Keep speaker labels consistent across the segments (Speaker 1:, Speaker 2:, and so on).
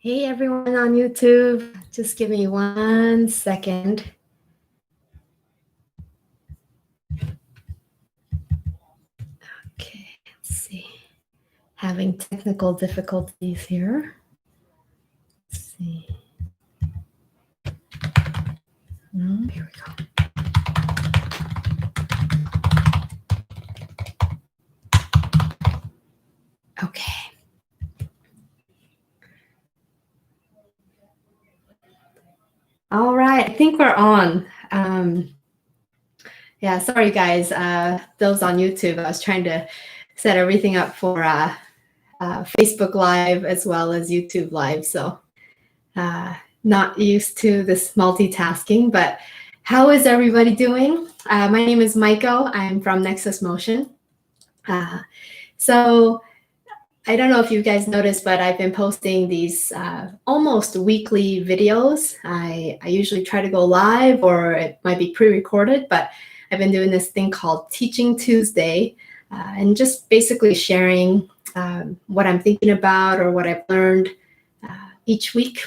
Speaker 1: Hey everyone on YouTube, just give me 1 second. Okay, let's see. Having technical difficulties here. Let's see. No, here we go. Okay. All right, I think we're on. Yeah, sorry guys, those on YouTube, I was trying to set everything up for Facebook Live as well as YouTube Live, so not used to this multitasking, but how is everybody doing? My name is Maiko. I'm from Nexus Motion. So I don't know if you guys noticed, but I've been posting these almost weekly videos. I usually try to go live, or it might be pre-recorded, but I've been doing this thing called Teaching Tuesday, and just basically sharing what I'm thinking about or what I've learned each week,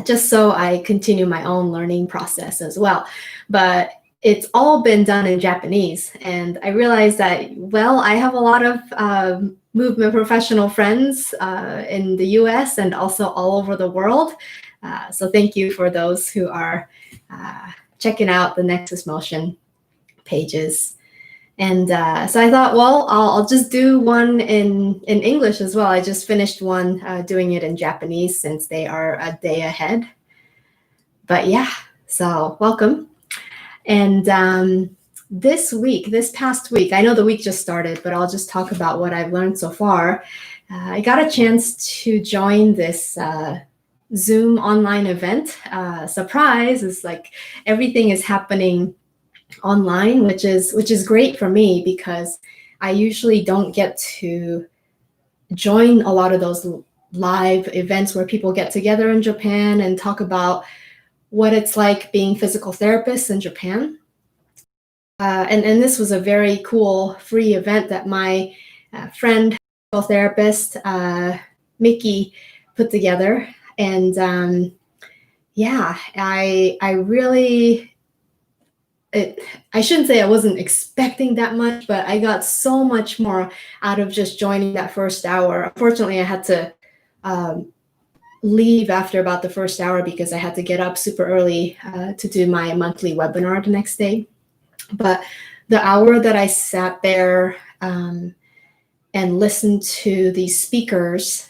Speaker 1: just so I continue my own learning process as well. But it's all been done in Japanese, and I realized that, well, I have a lot of movement professional friends in the US and also all over the world. So thank you for those who are checking out the Nexus Motion pages. And so I thought, well, I'll just do one in English as well. I just finished one doing it in Japanese since they are a day ahead. But yeah, so welcome. And this past week, I know the week just started, but I'll just talk about what I've learned so far. I got a chance to join this Zoom online event. Surprise, is like everything is happening online, which is great for me because I usually don't get to join a lot of those live events where people get together in Japan and talk about what it's like being physical therapists in Japan. And this was a very cool free event that my friend, physical therapist, Mickey, put together. And yeah, I really, I shouldn't say I wasn't expecting that much, but I got so much more out of just joining that first hour. Unfortunately, I had to leave after about the first hour because I had to get up super early to do my monthly webinar the next day. But the hour that I sat there and listened to these speakers,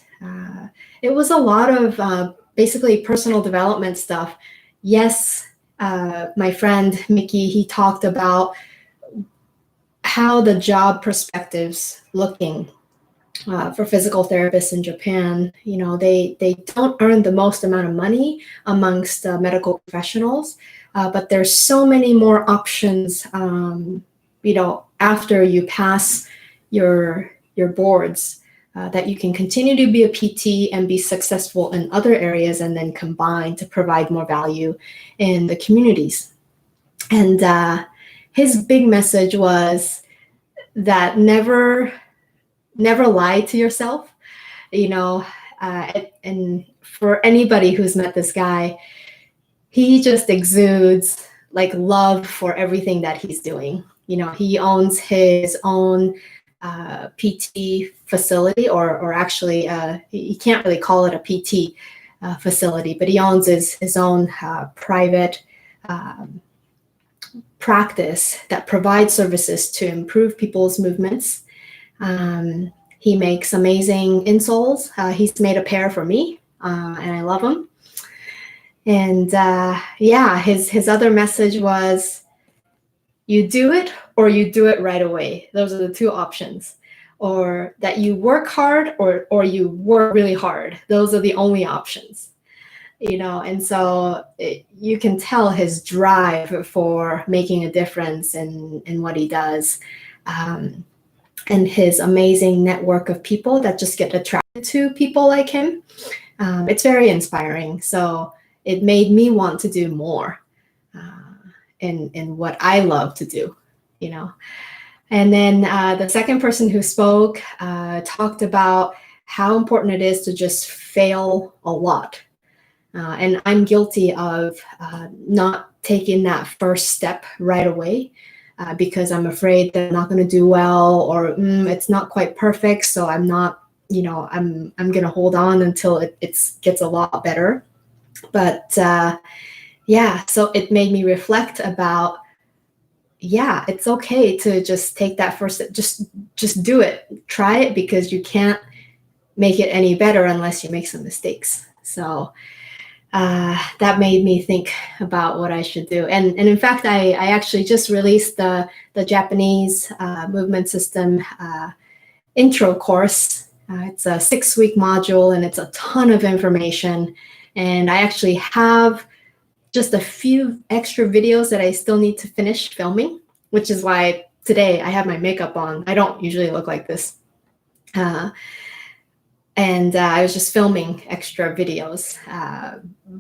Speaker 1: it was a lot of basically personal development stuff. Yes, my friend Mickey, he talked about how the job perspectives looking for physical therapists in Japan. You know, they don't earn the most amount of money amongst medical professionals, but there's so many more options, you know, after you pass your boards, that you can continue to be a PT and be successful in other areas and then combine to provide more value in the communities. And his big message was that never lie to yourself, you know. And for anybody who's met this guy, he just exudes like love for everything that he's doing. You know, he owns his own PT facility, or actually, he can't really call it a PT facility, but he owns his own private practice that provides services to improve people's movements. He makes amazing insoles. He's made a pair for me, and I love them. And yeah, his other message was, you do it or you do it right away. Those are the two options. Or that you work hard or you work really hard. Those are the only options. You know, and so you can tell his drive for making a difference in what he does. And his amazing network of people that just get attracted to people like him. It's very inspiring. So it made me want to do more in what I love to do, you know. And then the second person who spoke talked about how important it is to just fail a lot. And I'm guilty of not taking that first step right away because I'm afraid that I'm not going to do well, or it's not quite perfect, so I'm not, I'm going to hold on until it gets a lot better. But yeah, so it made me reflect about, yeah, it's okay to just take that first step. Just do it. Try it, because you can't make it any better unless you make some mistakes. So that made me think about what I should do. And in fact, I actually just released the Japanese movement system intro course. It's a 6-week module, and it's a ton of information. And I actually have just a few extra videos that I still need to finish filming, which is why today I have my makeup on. I don't usually look like this. And I was just filming extra videos.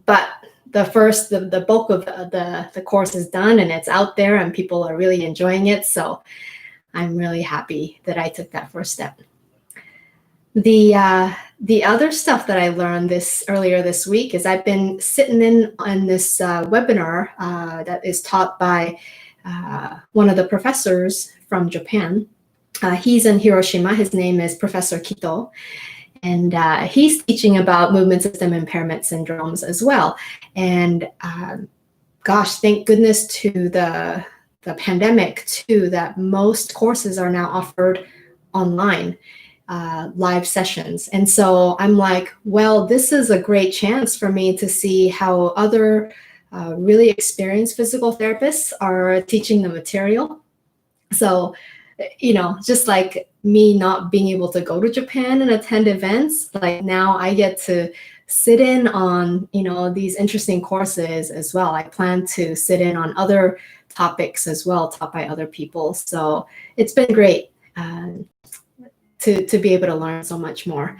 Speaker 1: But the bulk of the course is done, and it's out there, and people are really enjoying it. So I'm really happy that I took that first step. The other stuff that I learned earlier this week is I've been sitting in on this webinar that is taught by one of the professors from Japan. He's in Hiroshima. His name is Professor Kito. And he's teaching about movement system impairment syndromes as well. And gosh, thank goodness to the pandemic too, that most courses are now offered online, live sessions. And so I'm like, well, this is a great chance for me to see how other really experienced physical therapists are teaching the material. So, just like me not being able to go to Japan and attend events, like now I get to sit in on, these interesting courses as well. I plan to sit in on other topics as well, taught by other people. So it's been great to be able to learn so much more.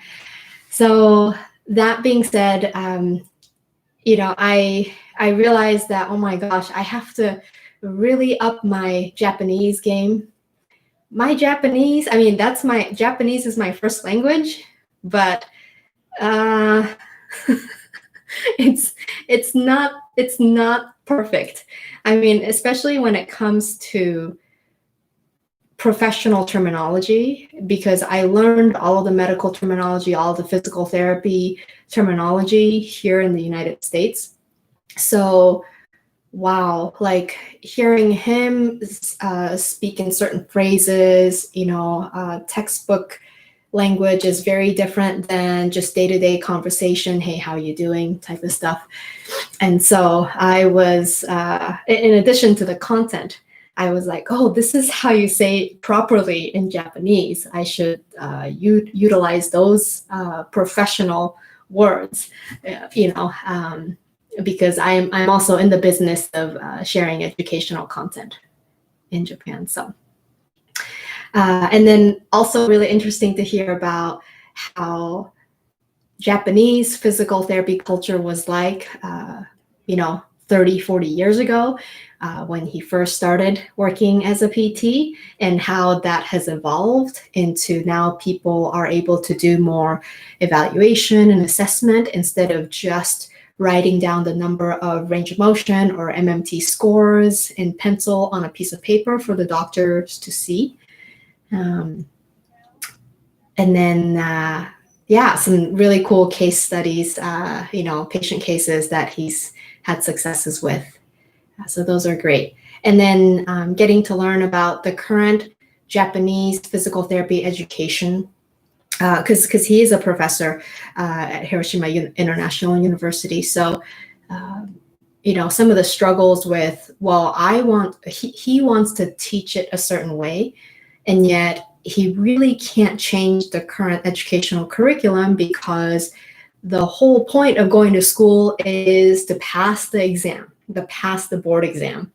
Speaker 1: So that being said, I realized that, oh my gosh, I have to really up my Japanese game. My Japanese, Japanese is my first language, but it's not perfect. Especially when it comes to professional terminology, because I learned all of the medical terminology, all of the physical therapy terminology here in the United States. So wow, like hearing him speak in certain phrases, textbook language is very different than just day-to-day conversation, hey, how you doing type of stuff. And so I was, in addition to the content, I was like, oh, this is how you say it properly in Japanese. I should utilize those professional words, because I'm also in the business of sharing educational content in Japan. So, and then also really interesting to hear about how Japanese physical therapy culture was like, 30, 40 years ago when he first started working as a PT, and how that has evolved into now people are able to do more evaluation and assessment instead of just writing down the number of range of motion or MMT scores in pencil on a piece of paper for the doctors to see. And then, some really cool case studies, patient cases that he's had successes with. So those are great. And then getting to learn about the current Japanese physical therapy education, because he is a professor at Hiroshima International University. So, some of the struggles with, he wants to teach it a certain way, and yet he really can't change the current educational curriculum because the whole point of going to school is to pass the exam, pass the board exam.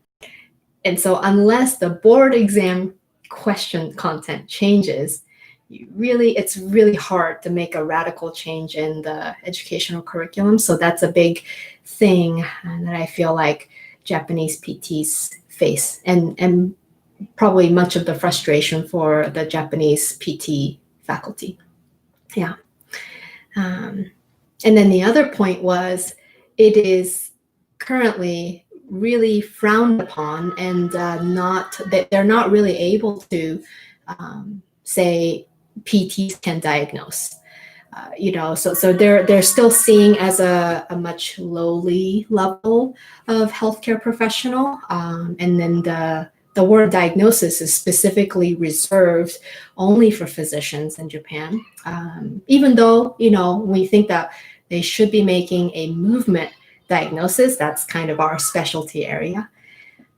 Speaker 1: And so unless the board exam question content changes, it's really hard to make a radical change in the educational curriculum. So that's a big thing that I feel like Japanese PTs face, and probably much of the frustration for the Japanese PT faculty. Yeah. And then the other point was, it is currently really frowned upon, and they're not really able to say PTs can diagnose. So they're still seeing as a much lowly level of healthcare professional, and then the word diagnosis is specifically reserved only for physicians in Japan. Even though we think that they should be making a movement diagnosis, that's kind of our specialty area.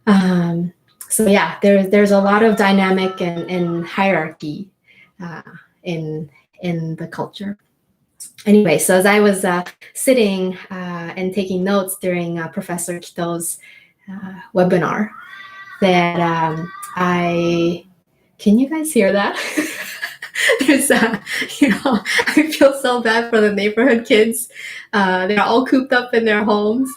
Speaker 1: So yeah, there's a lot of dynamic and hierarchy in the culture. Anyway, so as I was sitting and taking notes during Professor Kito's webinar, that can you guys hear that? There's I feel so bad for the neighborhood kids. They're all cooped up in their homes.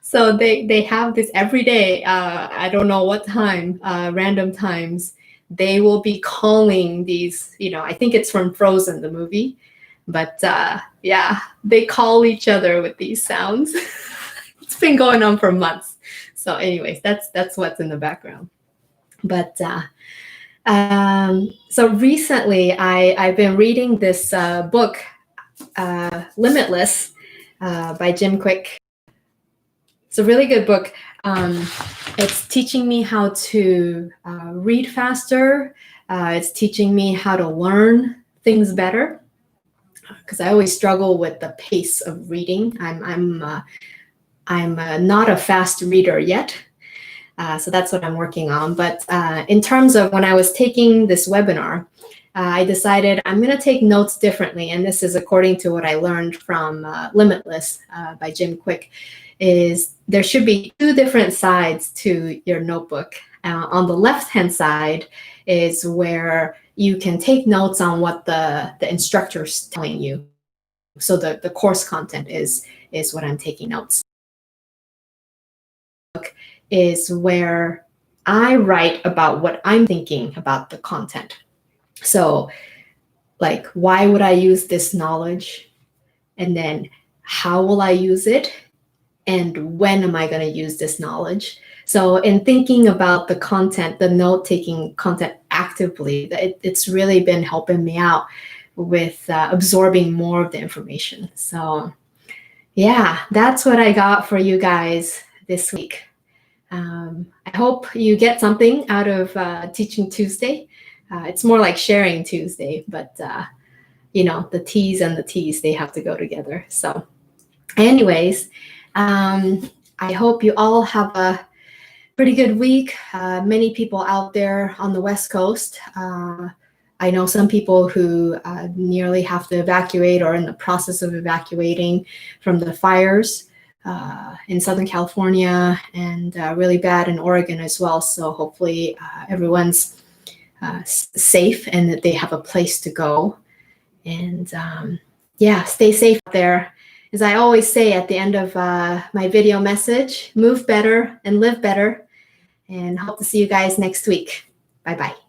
Speaker 1: So they have this every day. I don't know what time, random times. They will be calling these, I think it's from Frozen, the movie. But yeah, they call each other with these sounds. It's been going on for months. So anyways, that's what's in the background. But so recently I've been reading this book, Limitless, by Jim Kwik. It's a really good book. It's teaching me how to read faster. It's teaching me how to learn things better, because I always struggle with the pace of reading. I'm not a fast reader yet, so that's what I'm working on. But in terms of when I was taking this webinar, I decided I'm going to take notes differently, and this is according to what I learned from Limitless by Jim Kwik. Is there should be two different sides to your notebook. On the left-hand side is where you can take notes on what the instructor's telling you. So the course content is what I'm taking notes. Is where I write about what I'm thinking about the content. So like, why would I use this knowledge? And then how will I use it? And when am I going to use this knowledge? So in thinking about the content, the note-taking content actively, it's really been helping me out with absorbing more of the information. So yeah, that's what I got for you guys this week. I hope you get something out of Teaching Tuesday. It's more like Sharing Tuesday, but the T's and the T's, they have to go together. So anyways, I hope you all have a pretty good week. Many people out there on the West Coast. I know some people who nearly have to evacuate or in the process of evacuating from the fires in Southern California, and really bad in Oregon as well. So hopefully everyone's safe and that they have a place to go. And yeah, stay safe out there. As I always say at the end of my video message, move better and live better. And hope to see you guys next week. Bye-bye.